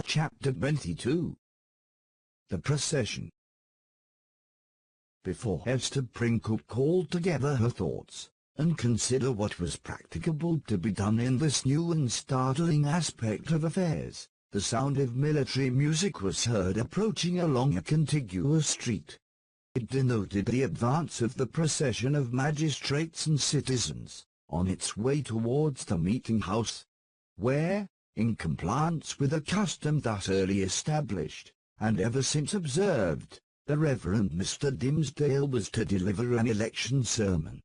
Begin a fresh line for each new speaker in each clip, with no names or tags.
Chapter 22. The Procession. Before Hester Prynne could call together her thoughts, and consider what was practicable to be done in this new and startling aspect of affairs, the sound of military music was heard approaching along a contiguous street. It denoted the advance of the procession of magistrates and citizens, on its way towards the meeting-house, where, in compliance with a custom thus early established, and ever since observed, the Reverend Mr. Dimmesdale was to deliver an election sermon.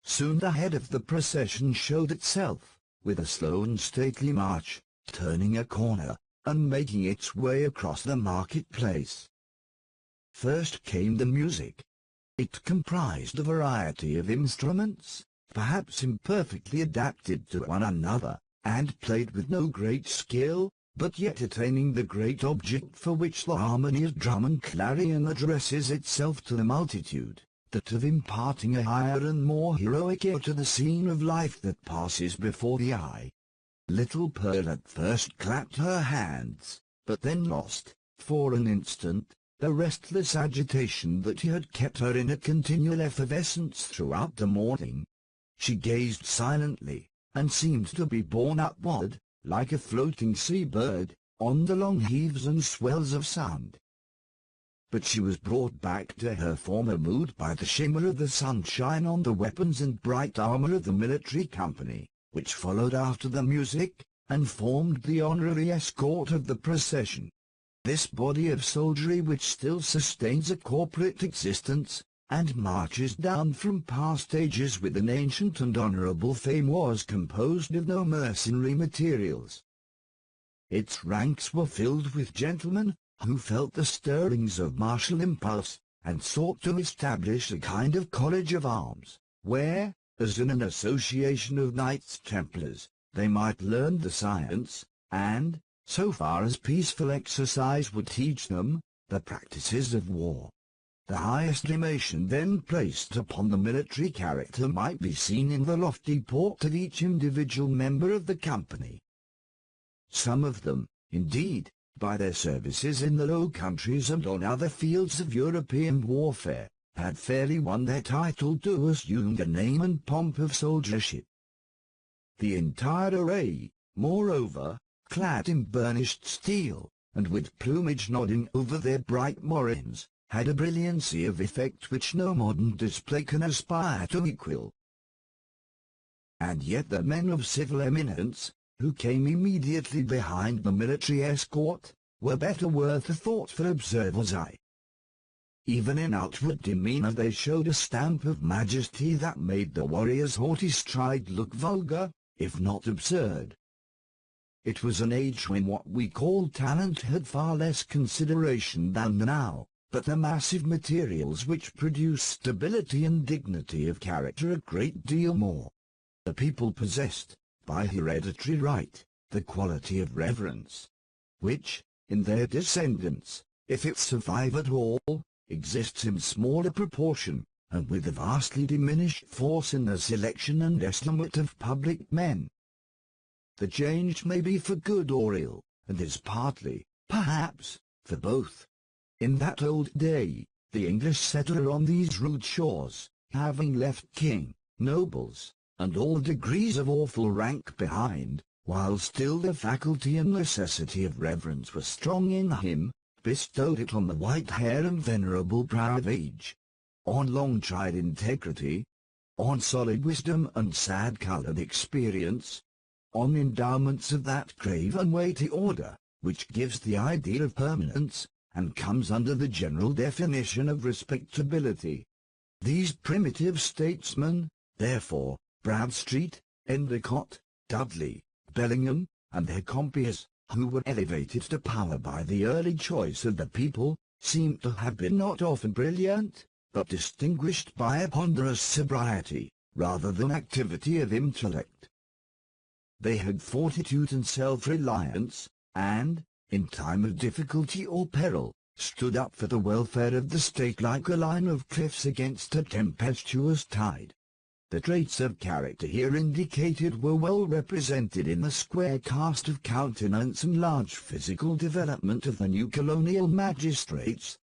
Soon the head of the procession showed itself, with a slow and stately march, turning a corner, and making its way across the market-place. First came the music. It comprised a variety of instruments, perhaps imperfectly adapted to one another, and played with no great skill, but yet attaining the great object for which the harmony of drum and clarion addresses itself to the multitude, that of imparting a higher and more heroic air to the scene of life that passes before the eye. Little Pearl at first clapped her hands, but then lost, for an instant, the restless agitation that had kept her in a continual effervescence throughout the morning. She gazed silently, and seemed to be borne upward, like a floating sea-bird, on the long heaves and swells of sound. But she was brought back to her former mood by the shimmer of the sunshine on the weapons and bright armor of the military company, which followed after the music, and formed the honorary escort of the procession. This body of soldiery which still sustains a corporate existence, and marches down from past ages with an ancient and honorable fame, was composed of no mercenary materials. Its ranks were filled with gentlemen, who felt the stirrings of martial impulse, and sought to establish a kind of college of arms, where, as in an association of Knights Templars, they might learn the science, and, so far as peaceful exercise would teach them, the practices of war. The high estimation then placed upon the military character might be seen in the lofty port of each individual member of the company. Some of them, indeed, by their services in the Low Countries and on other fields of European warfare, had fairly won their title to assume a name and pomp of soldiership. The entire array, moreover, clad in burnished steel, and with plumage nodding over their bright morins, had a brilliancy of effect which no modern display can aspire to equal. And yet the men of civil eminence, who came immediately behind the military escort, were better worth a thoughtful observer's eye. Even in outward demeanor they showed a stamp of majesty that made the warrior's haughty stride look vulgar, if not absurd. It was an age when what we call talent had far less consideration than now, but the massive materials which produce stability and dignity of character a great deal more. The people possessed, by hereditary right, the quality of reverence, which, in their descendants, if it survive at all, exists in smaller proportion, and with a vastly diminished force in the selection and estimate of public men. The change may be for good or ill, and is partly, perhaps, for both. In that old day, the English settler on these rude shores, having left king, nobles, and all degrees of awful rank behind, while still the faculty and necessity of reverence were strong in him, bestowed it on the white hair and venerable brow of age, on long-tried integrity, on solid wisdom and sad-coloured experience, on endowments of that grave and weighty order, which gives the idea of permanence, and comes under the general definition of respectability. These primitive statesmen, therefore, Bradstreet, Endicott, Dudley, Bellingham, and their compeers, who were elevated to power by the early choice of the people, seem to have been not often brilliant, but distinguished by a ponderous sobriety, rather than activity of intellect. They had fortitude and self-reliance, and, in time of difficulty or peril, stood up for the welfare of the state like a line of cliffs against a tempestuous tide. The traits of character here indicated were well represented in the square cast of countenance and large physical development of the new colonial magistrates.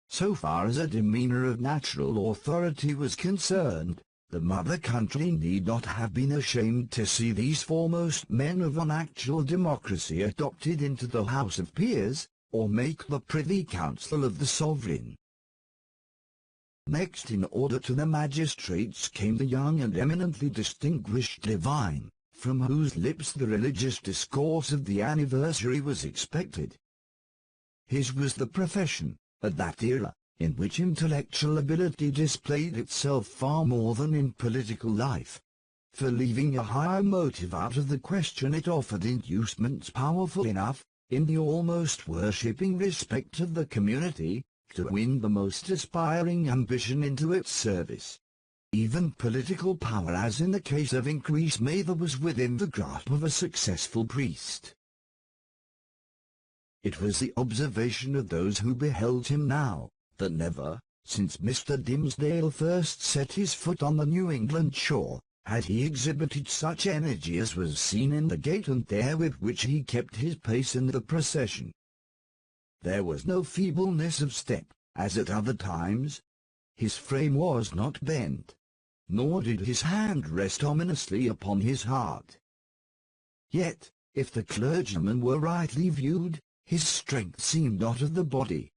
So far as a demeanor of natural authority was concerned, the mother country need not have been ashamed to see these foremost men of an actual democracy adopted into the House of Peers, or make the Privy Council of the Sovereign. Next in order to the magistrates came the young and eminently distinguished divine, from whose lips the religious discourse of the anniversary was expected. His was the profession, at that era, in which intellectual ability displayed itself far more than in political life. For leaving a higher motive out of the question, it offered inducements powerful enough, in the almost worshipping respect of the community, to win the most aspiring ambition into its service. Even political power, as in the case of Increase Mather, was within the grasp of a successful priest. It was the observation of those who beheld him now, that never, since Mr. Dimmesdale first set his foot on the New England shore, had he exhibited such energy as was seen in the gait and air with which he kept his pace in the procession. There was no feebleness of step, as at other times. His frame was not bent, nor did his hand rest ominously upon his heart. Yet, if the clergyman were rightly viewed, his strength seemed not of the body.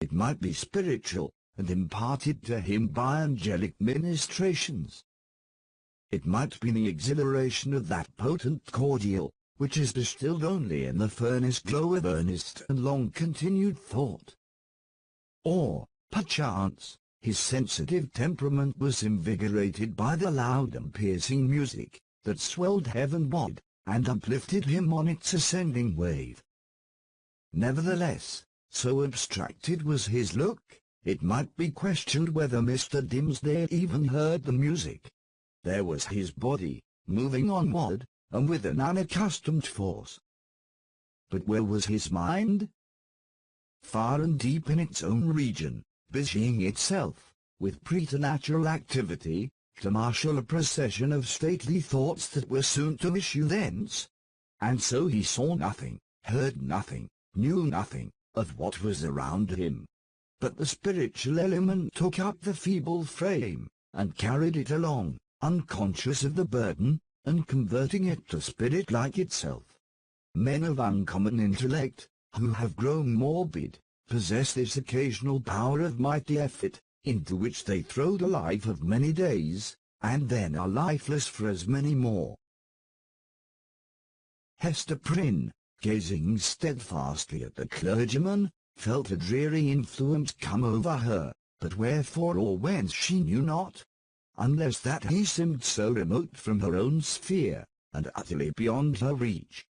It might be spiritual, and imparted to him by angelic ministrations. It might be the exhilaration of that potent cordial, which is distilled only in the furnace glow of earnest and long-continued thought. Or, perchance, his sensitive temperament was invigorated by the loud and piercing music, that swelled heavenward, and uplifted him on its ascending wave. Nevertheless, so abstracted was his look, it might be questioned whether Mr. Dimmesdale even heard the music. There was his body, moving onward, and with an unaccustomed force. But where was his mind? Far and deep in its own region, busying itself, with preternatural activity, to marshal a procession of stately thoughts that were soon to issue thence. And so he saw nothing, heard nothing, knew nothing, of what was around him. But the spiritual element took up the feeble frame, and carried it along, unconscious of the burden, and converting it to spirit like itself. Men of uncommon intellect, who have grown morbid, possess this occasional power of mighty effort, into which they throw the life of many days, and then are lifeless for as many more. Hester Prynne, gazing steadfastly at the clergyman, felt a dreary influence come over her, but wherefore or whence she knew not, unless that he seemed so remote from her own sphere, and utterly beyond her reach.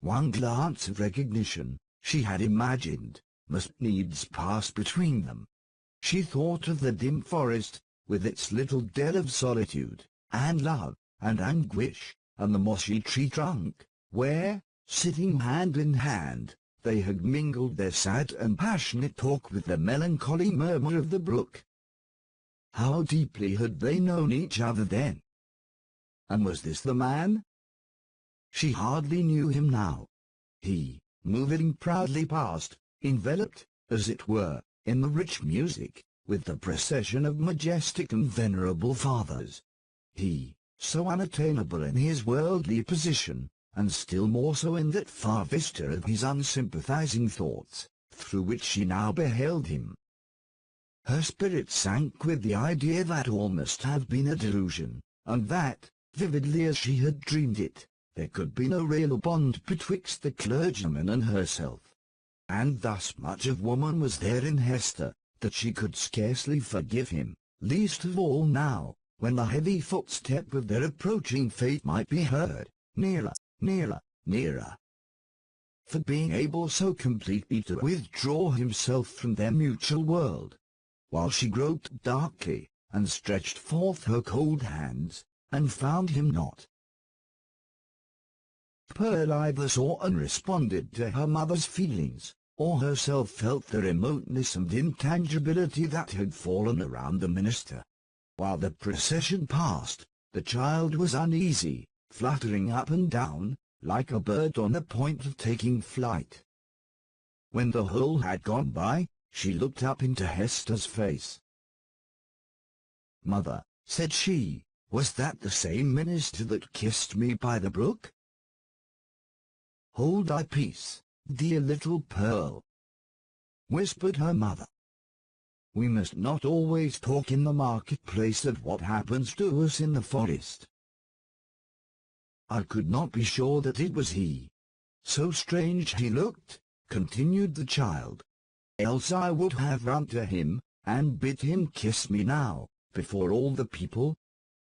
One glance of recognition, she had imagined, must needs pass between them. She thought of the dim forest, with its little dell of solitude, and love, and anguish, and the mossy tree trunk, where, sitting hand in hand, they had mingled their sad and passionate talk with the melancholy murmur of the brook. How deeply had they known each other then? And was this the man? She hardly knew him now. He, moving proudly past, enveloped, as it were, in the rich music, with the procession of majestic and venerable fathers. He, so unattainable in his worldly position, and still more so in that far vista of his unsympathizing thoughts, through which she now beheld him. Her spirit sank with the idea that all must have been a delusion, and that, vividly as she had dreamed it, there could be no real bond betwixt the clergyman and herself. And thus much of woman was there in Hester, that she could scarcely forgive him, least of all now, when the heavy footstep of their approaching fate might be heard, nearer, nearer, nearer. For being able so completely to withdraw himself from their mutual world, while she groped darkly, and stretched forth her cold hands, and found him not. Pearl either saw and responded to her mother's feelings, or herself felt the remoteness and intangibility that had fallen around the minister. While the procession passed, the child was uneasy, fluttering up and down, like a bird on the point of taking flight. When the whole had gone by, she looked up into Hester's face. "Mother," said she, "was that the same minister that kissed me by the brook?" "Hold thy peace, dear little Pearl," whispered her mother. "We must not always talk in the marketplace of what happens to us in the forest." "I could not be sure that it was he. So strange he looked," continued the child. "Else I would have run to him, and bid him kiss me now, before all the people,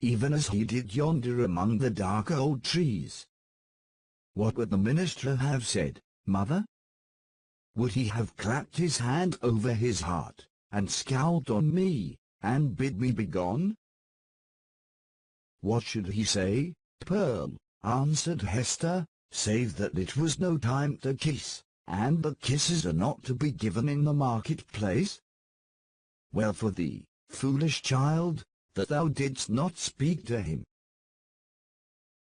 even as he did yonder among the dark old trees." "What would the minister have said, mother?" "Would he have clapped his hand over his heart, and scowled on me, and bid me begone?" "What should he say, Pearl?" answered Hester, "save that it was no time to kiss, and that kisses are not to be given in the marketplace? Well for thee, foolish child, that thou didst not speak to him."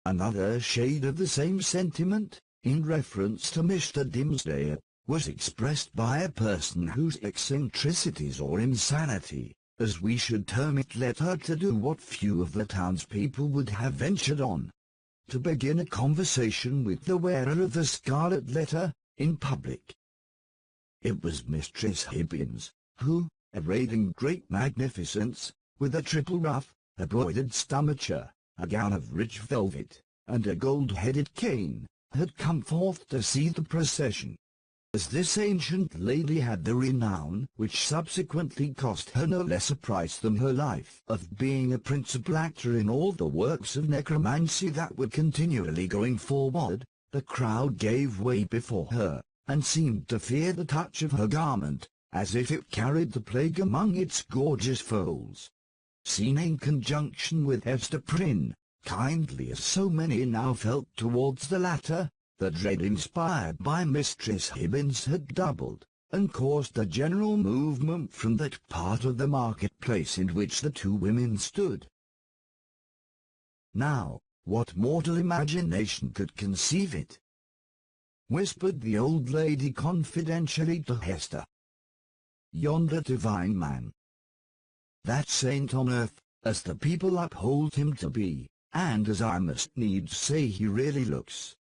Another shade of the same sentiment, in reference to Mr. Dimmesdale, was expressed by a person whose eccentricities or insanity, as we should term it, led her to do what few of the townspeople would have ventured on: to begin a conversation with the wearer of the scarlet letter, in public. It was Mistress Hibbins, who, arrayed in great magnificence, with a triple ruff, a broidered stomacher, a gown of rich velvet, and a gold-headed cane, had come forth to see the procession. As this ancient lady had the renown, which subsequently cost her no less a price than her life, of being a principal actor in all the works of necromancy that were continually going forward, the crowd gave way before her, and seemed to fear the touch of her garment, as if it carried the plague among its gorgeous folds. Seen in conjunction with Hester Prynne, kindly as so many now felt towards the latter, the dread inspired by Mistress Hibbins had doubled, and caused a general movement from that part of the marketplace in which the two women stood. "Now, what mortal imagination could conceive it?" whispered the old lady confidentially to Hester. "Yonder divine man, that saint on earth, as the people uphold him to be, and as I must needs say he really looks.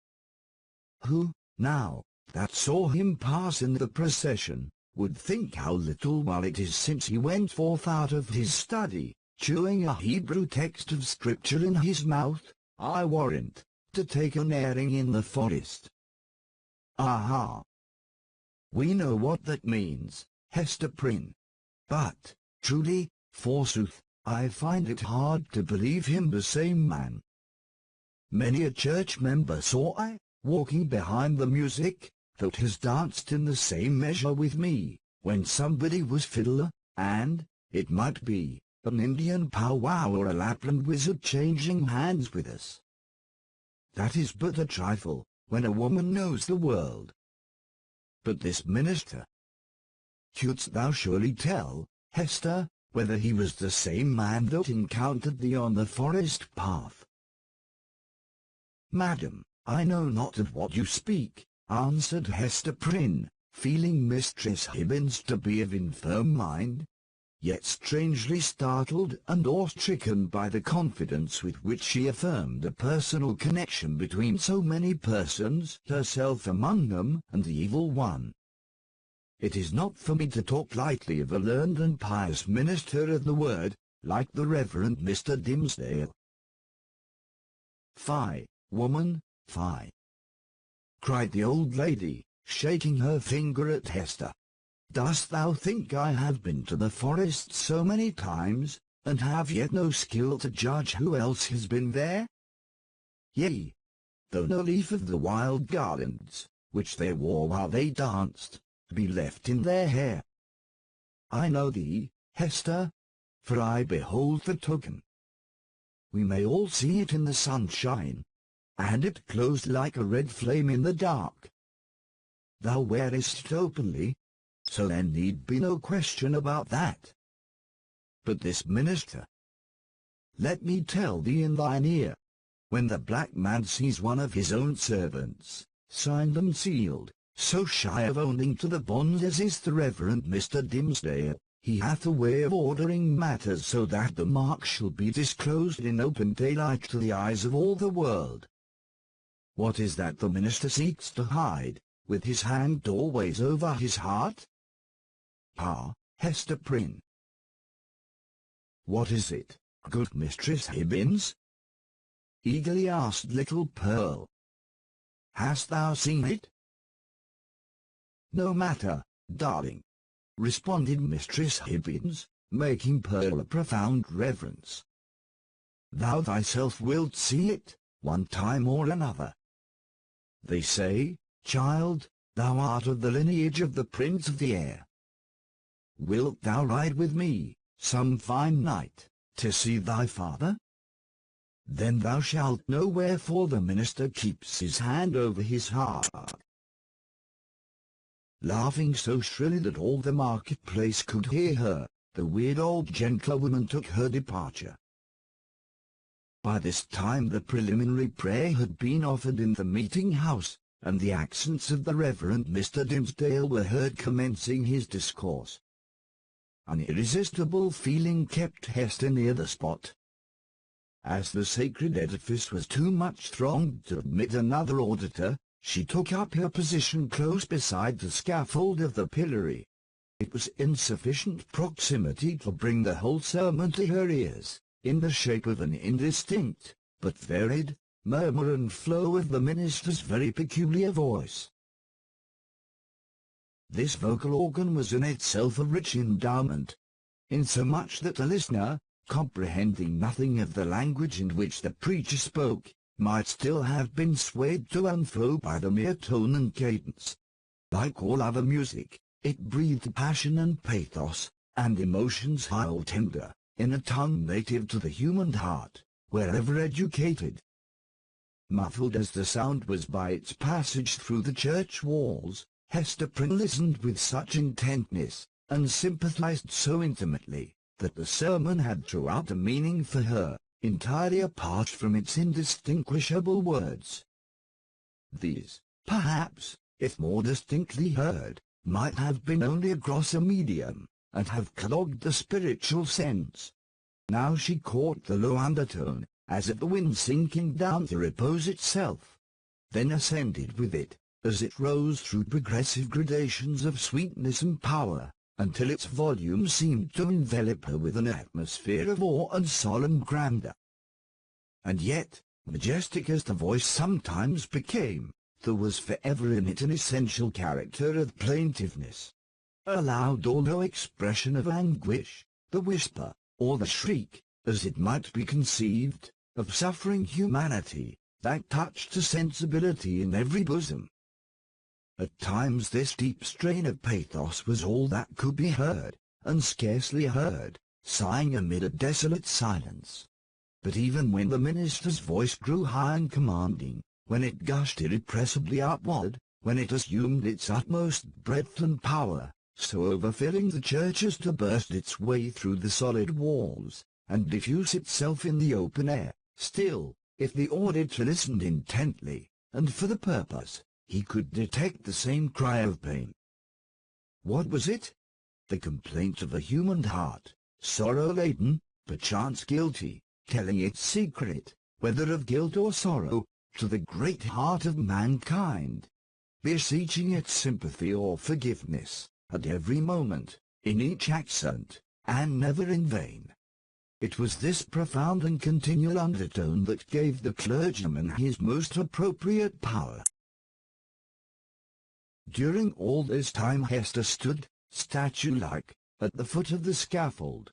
Who, now, that saw him pass in the procession, would think how little while it is since he went forth out of his study, chewing a Hebrew text of Scripture in his mouth, I warrant, to take an airing in the forest. Aha! We know what that means, Hester Prynne. But, truly, forsooth, I find it hard to believe him the same man. Many a church member saw I, walking behind the music, that has danced in the same measure with me, when somebody was fiddler, and, it might be, an Indian powwow or a Lapland wizard changing hands with us. That is but a trifle, when a woman knows the world. But this minister. Couldst thou surely tell, Hester, whether he was the same man that encountered thee on the forest path?" "Madam, I know not of what you speak," answered Hester Prynne, feeling Mistress Hibbins to be of infirm mind, yet strangely startled and awe-stricken by the confidence with which she affirmed a personal connection between so many persons, herself among them, and the evil one. "It is not for me to talk lightly of a learned and pious minister of the word, like the Reverend Mr. Dimmesdale." "Fie, woman, fie!" cried the old lady, shaking her finger at Hester. "Dost thou think I have been to the forest so many times, and have yet no skill to judge who else has been there? Yea, though no leaf of the wild garlands, which they wore while they danced, be left in their hair. I know thee, Hester, for I behold the token. We may all see it in the sunshine, and it glows like a red flame in the dark. Thou wearest it openly, so there need be no question about that. But this minister, let me tell thee in thine ear. When the black man sees one of his own servants, signed and sealed, so shy of owning to the bond as is the Reverend Mr. Dimmesdale, he hath a way of ordering matters so that the mark shall be disclosed in open daylight to the eyes of all the world. What is that the minister seeks to hide, with his hand always over his heart? Ah, Hester Prynne. What is it, good Mistress Hibbins? Eagerly asked little Pearl. Hast thou seen it? No matter, darling, responded Mistress Hibbins, making Pearl a profound reverence. Thou thyself wilt see it, one time or another. They say, child, thou art of the lineage of the Prince of the Air. Wilt thou ride with me, some fine night, to see thy father? Then thou shalt know wherefore the minister keeps his hand over his heart. Laughing so shrilly that all the marketplace could hear her, the weird old gentlewoman took her departure. By this time the preliminary prayer had been offered in the meeting-house, and the accents of the Reverend Mr. Dimmesdale were heard commencing his discourse. An irresistible feeling kept Hester near the spot. As the sacred edifice was too much thronged to admit another auditor, she took up her position close beside the scaffold of the pillory. It was insufficient proximity to bring the whole sermon to her ears, in the shape of an indistinct, but varied, murmur and flow of the minister's very peculiar voice. This vocal organ was in itself a rich endowment, insomuch that the listener, comprehending nothing of the language in which the preacher spoke, might still have been swayed to and fro by the mere tone and cadence. Like all other music, it breathed passion and pathos, and emotions high or tender, in a tongue native to the human heart, wherever educated. Muffled as the sound was by its passage through the church walls, Hester Prynne listened with such intentness, and sympathized so intimately, that the sermon had throughout a meaning for her, entirely apart from its indistinguishable words. These, perhaps, if more distinctly heard, might have been only a grosser medium, and have clogged the spiritual sense. Now she caught the low undertone, as of the wind sinking down to repose itself, then ascended with it, as it rose through progressive gradations of sweetness and power, until its volume seemed to envelop her with an atmosphere of awe and solemn grandeur. And yet, majestic as the voice sometimes became, there was forever in it an essential character of plaintiveness, a loud or low expression of anguish, the whisper, or the shriek, as it might be conceived, of suffering humanity, that touched to sensibility in every bosom. At times this deep strain of pathos was all that could be heard, and scarcely heard, sighing amid a desolate silence. But even when the minister's voice grew high and commanding, when it gushed irrepressibly upward, when it assumed its utmost breadth and power, so overfilling the church as to burst its way through the solid walls, and diffuse itself in the open air, still, if the auditor listened intently, and for the purpose, he could detect the same cry of pain. What was it? The complaint of a human heart, sorrow-laden, perchance guilty, telling its secret, whether of guilt or sorrow, to the great heart of mankind, beseeching its sympathy or forgiveness, at every moment, in each accent, and never in vain. It was this profound and continual undertone that gave the clergyman his most appropriate power. During all this time Hester stood, statue-like, at the foot of the scaffold.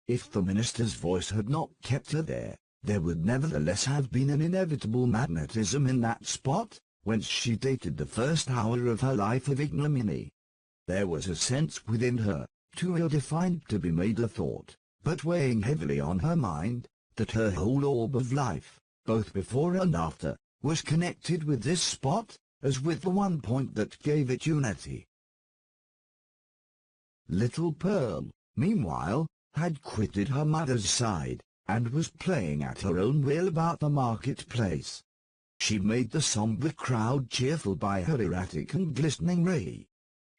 If the minister's voice had not kept her there, there would nevertheless have been an inevitable magnetism in that spot, whence she dated the first hour of her life of ignominy. There was a sense within her, too ill-defined to be made a thought, but weighing heavily on her mind, that her whole orb of life, both before and after, was connected with this spot, as with the one point that gave it unity. Little Pearl, meanwhile, had quitted her mother's side, and was playing at her own will about the marketplace. She made the sombre crowd cheerful by her erratic and glistening ray.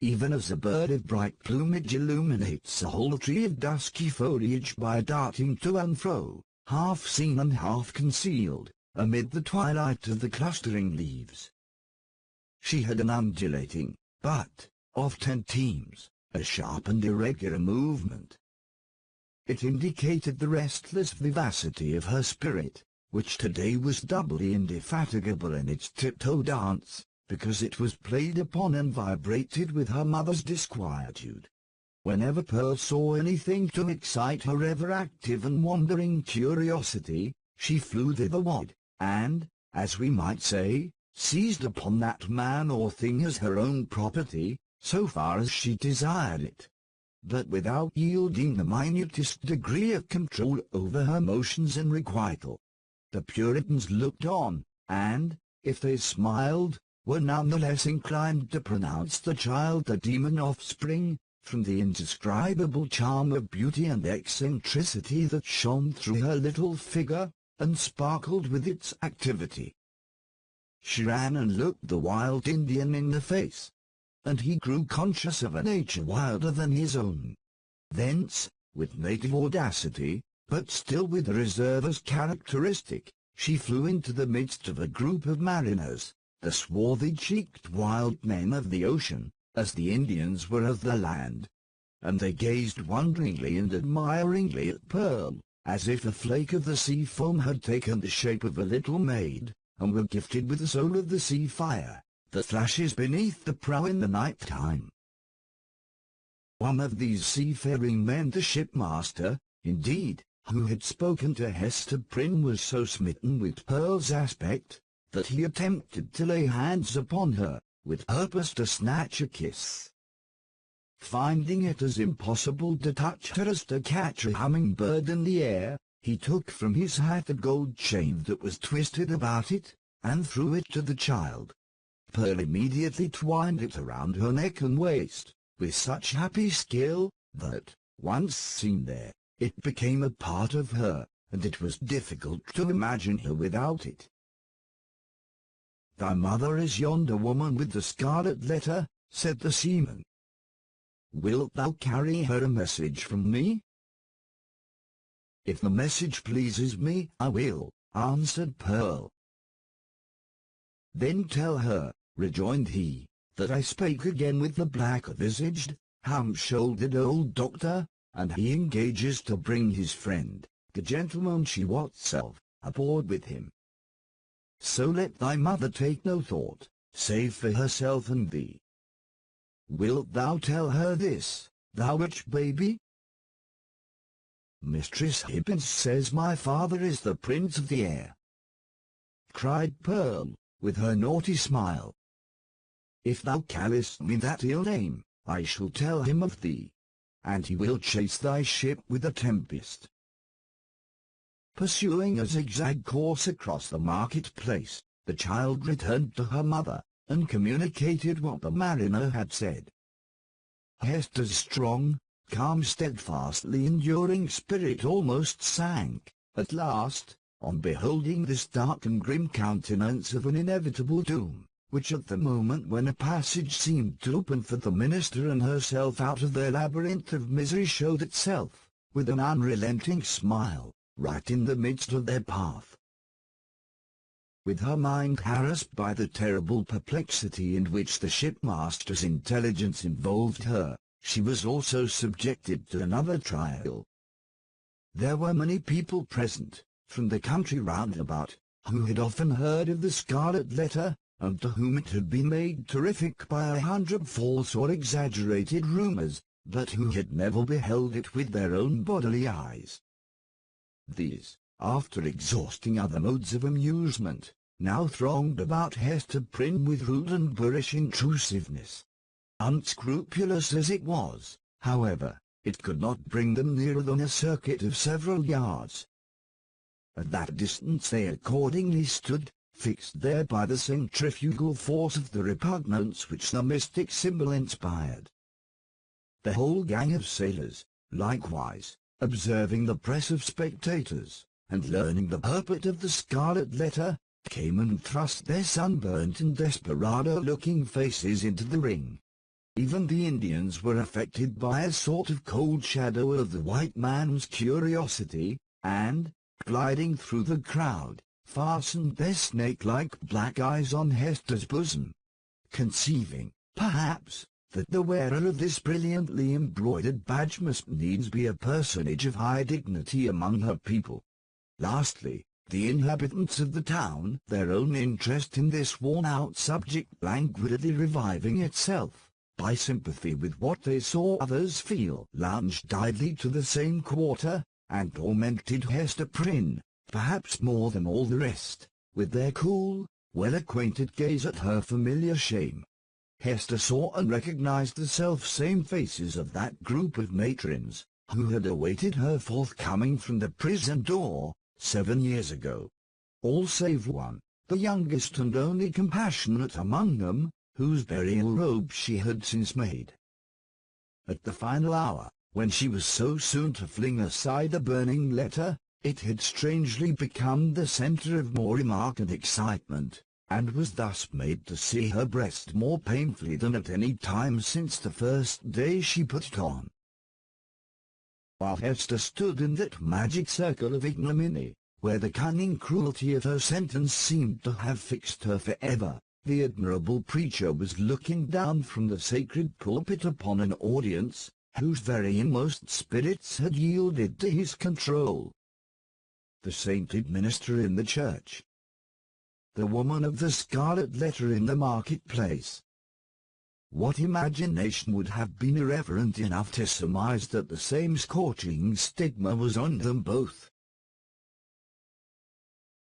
Even as a bird of bright plumage illuminates a whole tree of dusky foliage by darting to and fro, half seen and half concealed, amid the twilight of the clustering leaves. She had an undulating, but, of 10 teams, a sharp and irregular movement. It indicated the restless vivacity of her spirit, which today was doubly indefatigable in its tiptoe dance, because it was played upon and vibrated with her mother's disquietude. Whenever Pearl saw anything to excite her ever-active and wandering curiosity, she flew thitherward, and, as we might say, seized upon that man or thing as her own property, so far as she desired it, but without yielding the minutest degree of control over her motions and requital. The Puritans looked on, and, if they smiled, were none the less inclined to pronounce the child a demon offspring, from the indescribable charm of beauty and eccentricity that shone through her little figure, and sparkled with its activity. She ran and looked the wild Indian in the face, and he grew conscious of a nature wilder than his own. Thence, with native audacity, but still with the reserve as characteristic, she flew into the midst of a group of mariners, the swarthy-cheeked wild men of the ocean, as the Indians were of the land, and they gazed wonderingly and admiringly at Pearl, as if a flake of the sea foam had taken the shape of a little maid, and were gifted with the soul of the sea fire, that flashes beneath the prow in the night time. One of these seafaring men, the shipmaster, indeed, who had spoken to Hester Prynne, was so smitten with Pearl's aspect, that he attempted to lay hands upon her, with purpose to snatch a kiss. Finding it as impossible to touch her as to catch a humming-bird in the air, he took from his hat a gold chain that was twisted about it, and threw it to the child. Pearl immediately twined it around her neck and waist, with such happy skill, that, once seen there, it became a part of her, and it was difficult to imagine her without it. "Thy mother is yonder woman with the scarlet letter," said the seaman. "Wilt thou carry her a message from me?" "If the message pleases me, I will," answered Pearl. "Then tell her," rejoined he, "that I spake again with the black-visaged, hump-shouldered old doctor, and he engages to bring his friend, the gentleman she wots of, aboard with him. So let thy mother take no thought, save for herself and thee. Wilt thou tell her this, thou witch baby?" "Mistress Hibbins says my father is the prince of the air," cried Pearl, with her naughty smile. "If thou callest me that ill name, I shall tell him of thee, and he will chase thy ship with a tempest." Pursuing a zigzag course across the market-place, the child returned to her mother, and communicated what the mariner had said. Hester's strong, calm, steadfastly enduring spirit almost sank, at last, on beholding this dark and grim countenance of an inevitable doom, which at the moment when a passage seemed to open for the minister and herself out of their labyrinth of misery showed itself, with an unrelenting smile, right in the midst of their path. With her mind harassed by the terrible perplexity in which the shipmaster's intelligence involved her, she was also subjected to another trial. There were many people present, from the country round about, who had often heard of the Scarlet Letter, and to whom it had been made terrific by 100 false or exaggerated rumors, but who had never beheld it with their own bodily eyes. These, after exhausting other modes of amusement, now thronged about Hester Prynne with rude and boorish intrusiveness. Unscrupulous as it was, however, it could not bring them nearer than a circuit of several yards. At that distance they accordingly stood, fixed there by the centrifugal force of the repugnance which the mystic symbol inspired. The whole gang of sailors, likewise, observing the press of spectators, and learning the purport of the scarlet letter, came and thrust their sunburnt and desperado-looking faces into the ring. Even the Indians were affected by a sort of cold shadow of the white man's curiosity, and, gliding through the crowd, fastened their snake-like black eyes on Hester's bosom, conceiving, perhaps, that the wearer of this brilliantly embroidered badge must needs be a personage of high dignity among her people. Lastly, the inhabitants of the town, their own interest in this worn-out subject languidly reviving itself, by sympathy with what they saw others feel, lounged idly to the same quarter, and tormented Hester Prynne, perhaps more than all the rest, with their cool, well-acquainted gaze at her familiar shame. Hester saw and recognized the self-same faces of that group of matrons, who had awaited her forthcoming from the prison door, 7 years ago. All save one, the youngest and only compassionate among them, whose burial robe she had since made. At the final hour, when she was so soon to fling aside the burning letter, it had strangely become the center of more remark and excitement, and was thus made to see her breast more painfully than at any time since the first day she put it on. While Hester stood in that magic circle of ignominy, where the cunning cruelty of her sentence seemed to have fixed her forever, the admirable preacher was looking down from the sacred pulpit upon an audience, whose very inmost spirits had yielded to his control. The sainted minister in the church, the woman of the scarlet letter in the marketplace. What imagination would have been irreverent enough to surmise that the same scorching stigma was on them both?